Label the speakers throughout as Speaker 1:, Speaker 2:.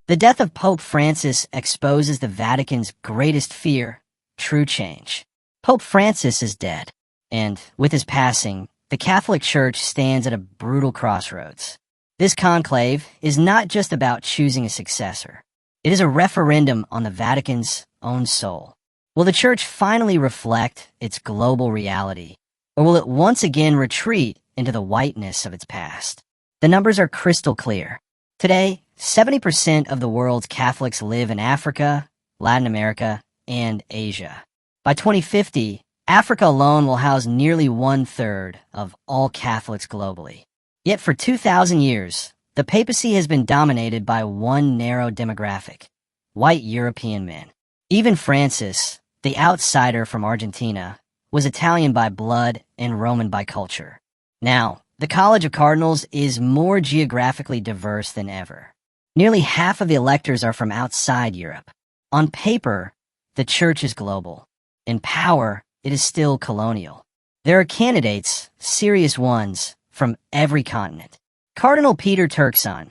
Speaker 1: The death of Pope Francis exposes the Vatican's greatest fear, true change. Pope Francis is dead, and with his passing, the Catholic Church stands at a brutal crossroads. This conclave is not just about choosing a successor. It is a referendum on the Vatican's own soul. Will the Church finally reflect its global reality, or will it once again retreat into the whiteness of its past? The numbers are crystal clear. Today, 70% of the world's Catholics live in Africa, Latin America, and Asia. By 2050, Africa alone will house nearly 1/3 of all Catholics globally. Yet for 2,000 years, the papacy has been dominated by one narrow demographic: white European men. Even Francis, the outsider from Argentina, was Italian by blood and Roman by culture. Now, the College of Cardinals is more geographically diverse than ever. Nearly half of the electors are from outside Europe. On paper, the Church is global. In power, it is still colonial. There are candidates, serious ones, from every continent. Cardinal Peter Turkson,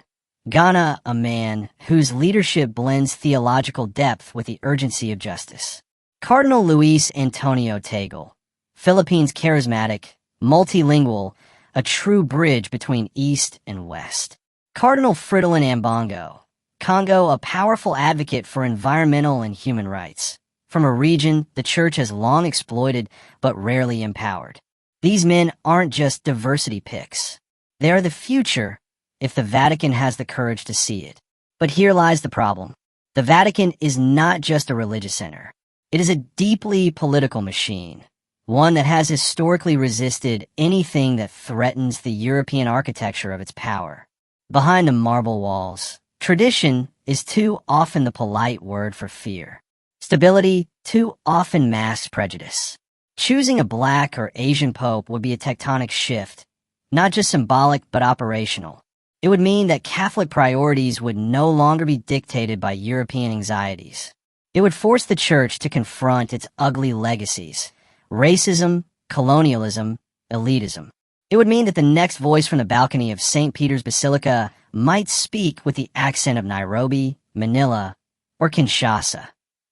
Speaker 1: Ghana, a man whose leadership blends theological depth with the urgency of justice. Cardinal Luis Antonio Tagle, Philippines charismatic, multilingual, a true bridge between East and West. Cardinal Fridolin Ambongo, Congo, a powerful advocate for environmental and human rights. From a region the Church has long exploited but rarely empowered. These men aren't just diversity picks. They are the future if the Vatican has the courage to see it. But here lies the problem. The Vatican is not just a religious center. It is a deeply political machine, one that has historically resisted anything that threatens the European architecture of its power. Behind the marble walls, tradition is too often the polite word for fear. Stability too often masks prejudice. Choosing a black or Asian pope would be a tectonic shift, not just symbolic but operational. It would mean that Catholic priorities would no longer be dictated by European anxieties. It would force the Church to confront its ugly legacies: racism, colonialism, elitism. It would mean that the next voice from the balcony of St. Peter's Basilica might speak with the accent of Nairobi, Manila, or Kinshasa,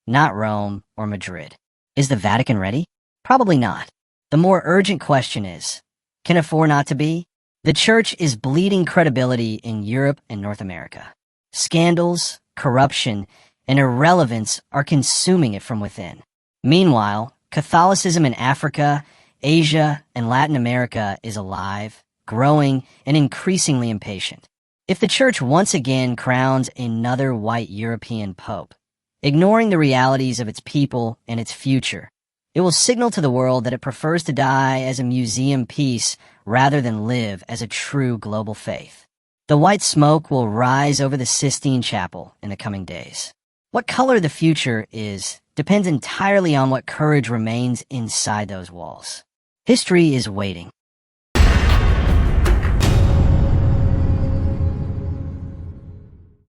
Speaker 1: not Rome or Madrid. Is the Vatican ready? Probably not. The more urgent question is, can it afford not to be? The Church is bleeding credibility in Europe and North America. Scandals, corruption, and irrelevance are consuming it from within. Meanwhile, Catholicism in Africa, Asia, and Latin America is alive, growing, and increasingly impatient. If the Church once again crowns another white European pope, ignoring the realities of its people and its future, it will signal to the world that it prefers to die as a museum piece rather than live as a true global faith. The white smoke will rise over the Sistine Chapel in the coming days. What color the future is depends entirely on what courage remains inside those walls. History is waiting.